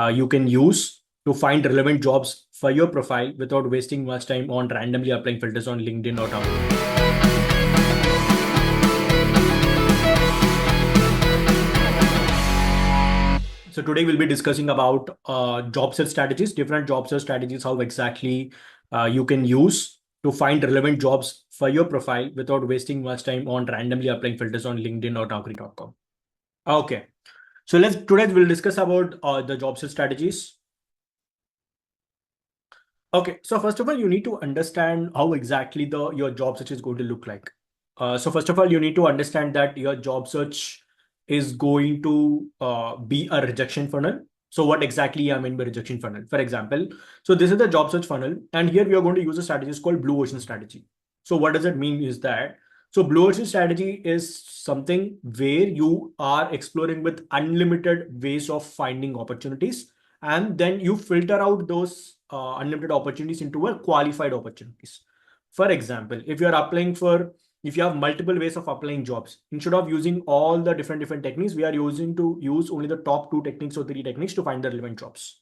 you can use to find relevant jobs for your profile without wasting much time on randomly applying filters on LinkedIn or Tumblr. So today we'll be discussing about job search strategies, different job search strategies, how exactly you can use to find relevant jobs for your profile without wasting much time on randomly applying filters on LinkedIn or Naukri.com. Okay, so today we'll discuss about the job search strategies. Okay, so first of all, you need to understand how exactly your job search is going to look like. So first of all, you need to understand that your job search is going to be a rejection funnel. So what exactly I mean by rejection funnel? For example, so this is the job search funnel, and here we are going to use a strategy called blue ocean strategy. So what does it mean is that, so blue ocean strategy is something where you are exploring with unlimited ways of finding opportunities, and then you filter out those unlimited opportunities into a qualified opportunities. For example, if you have multiple ways of applying jobs, instead of using all the different techniques, we are use only the top two techniques or three techniques to find the relevant jobs.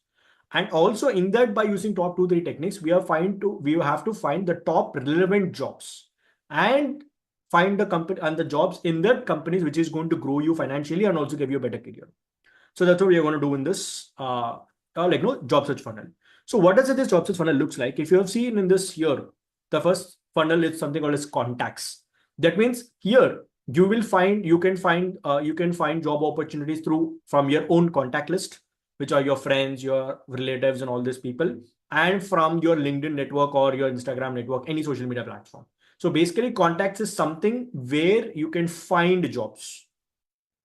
And also in that, by using top two, three techniques, we have to find the top relevant jobs and find the company and the jobs in that companies which is going to grow you financially and also give you a better career. So that's what we are going to do in this job search funnel. So what does this job search funnel looks like? If you have seen in this here, the first funnel is something called as contacts. That means here you can find job opportunities from your own contact list, which are your friends, your relatives, and all these people, and from your LinkedIn network or your Instagram network, any social media platform. So basically, contacts is something where you can find jobs.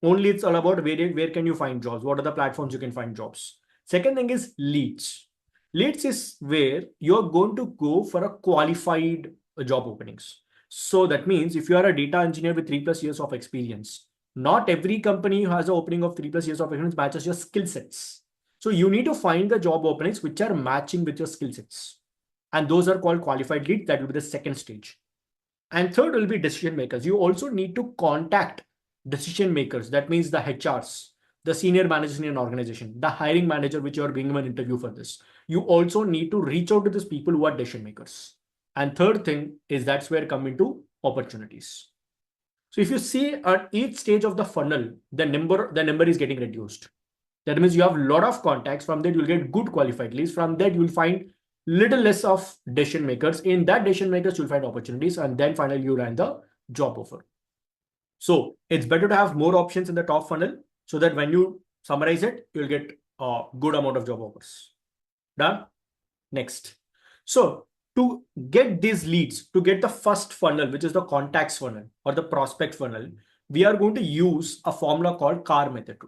Only it's all about where can you find jobs, what are the platforms you can find jobs. Second thing is leads. Leads is where you're going to go for a qualified job openings. So that means if you are a data engineer with 3+ years of experience, not every company who has an opening of 3+ years of experience matches your skill sets. So you need to find the job openings which are matching with your skill sets, and those are called qualified leads. That will be the second stage. And third will be decision makers. You also need to contact decision makers. That means the HRs, the senior managers in an organization, the hiring manager, which you are giving an interview for this. You also need to reach out to these people who are decision makers. And third thing is that's where come into opportunities. So if you see at each stage of the funnel, the number is getting reduced. That means you have a lot of contacts. From that, you'll get good qualified leads. From that, you'll find little less of decision makers. In that decision makers, you'll find opportunities, and then finally you land the job offer. So it's better to have more options in the top funnel so that when you summarize it, you'll get a good amount of job offers. Done? Next. So to get these leads, to get the first funnel, which is the contacts funnel or the prospect funnel, we are going to use a formula called CAR method.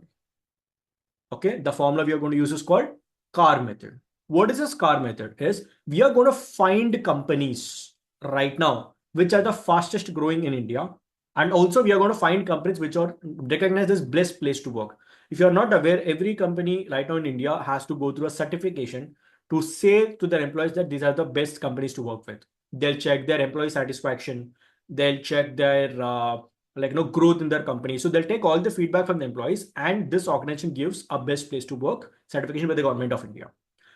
Okay, the formula we are going to use is called CAR method. What is this CAR method? Is we are going to find companies right now which are the fastest growing in India, and also we are going to find companies which are recognized as best place to work. If you are not aware, every company right now in India has to go through a certification to say to their employees that these are the best companies to work with. They'll check their employee satisfaction. They'll check their growth in their company. So they'll take all the feedback from the employees, and this organization gives a best place to work certification by the government of India.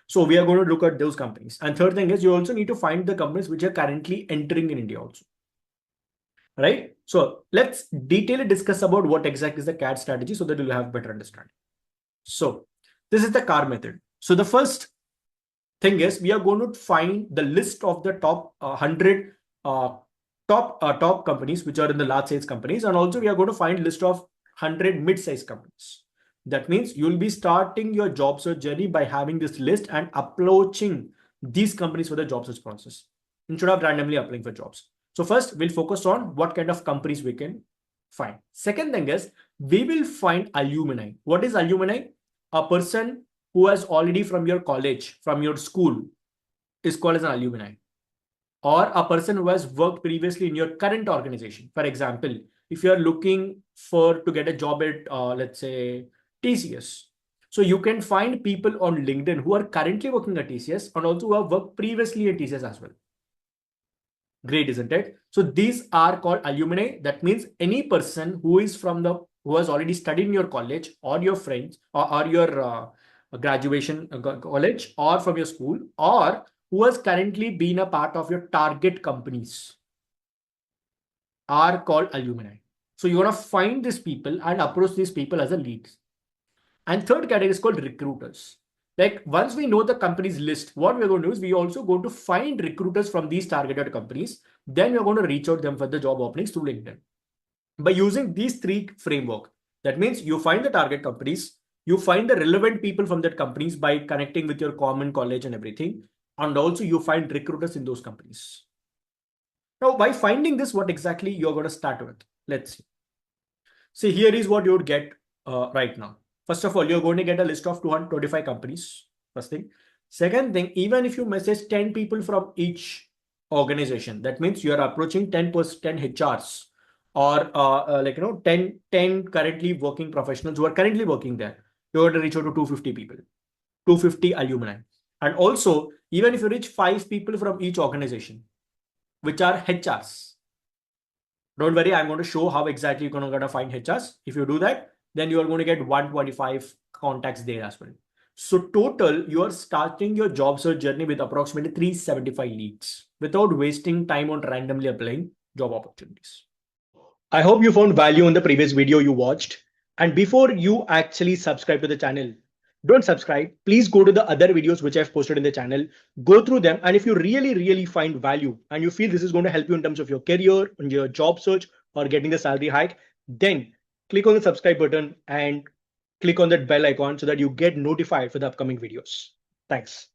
So we are going to look at those companies. And third thing is you also need to find the companies which are currently entering in India also. Right? So let's detailedly discuss about what exactly is the CAD strategy so that you'll have better understanding. So this is the CAR method. So the first thing is we are going to find the list of the top 100 top companies which are in the large size companies, and also we are going to find list of 100 mid-sized companies. That means you'll be starting your job search journey by having this list and approaching these companies for the job search process instead of randomly applying for jobs. So first we'll focus on what kind of companies we can find. Second thing is we will find alumni. What is alumni? A person who has already from your college, from your school, is called as an alumni. Or a person who has worked previously in your current organization. For example, if you are looking to get a job at, let's say, TCS. So you can find people on LinkedIn who are currently working at TCS and also who have worked previously at TCS as well. Great, isn't it? So these are called alumni. That means any person who has already studied in your college or your friends or your graduation college or from your school, or who has currently been a part of your target companies, are called alumni. So you want to find these people and approach these people as a leads. And third category is called recruiters. Like once we know the company's list, what we're going to do is we also going to find recruiters from these targeted companies. Then we're going to reach out them for the job openings through LinkedIn. By using these three framework, that means you find the target companies, you find the relevant people from that companies by connecting with your common college and everything, and also you find recruiters in those companies. Now, by finding this, what exactly you're going to start with? Let's see. See, here is what you would get right now. First of all, you're going to get a list of 225 companies. First thing. Second thing, even if you message 10 people from each organization, that means you are approaching 10%, 10 HRs, or 10 currently working professionals who are currently working there. You're going to reach out to 250 people, 250 alumni. And also, even if you reach 5 people from each organization, which are HRs, don't worry, I'm going to show how exactly you're going to find HRs. If you do that, then you are going to get 125 contacts there as well. So total, you are starting your job search journey with approximately 375 leads without wasting time on randomly applying job opportunities. I hope you found value in the previous video you watched. And before you actually subscribe to the channel, don't subscribe. Please go to the other videos which I've posted in the channel, go through them. And if you really find value and you feel this is going to help you in terms of your career, and your job search, or getting the salary hike, then click on the subscribe button and click on that bell icon so that you get notified for the upcoming videos. Thanks.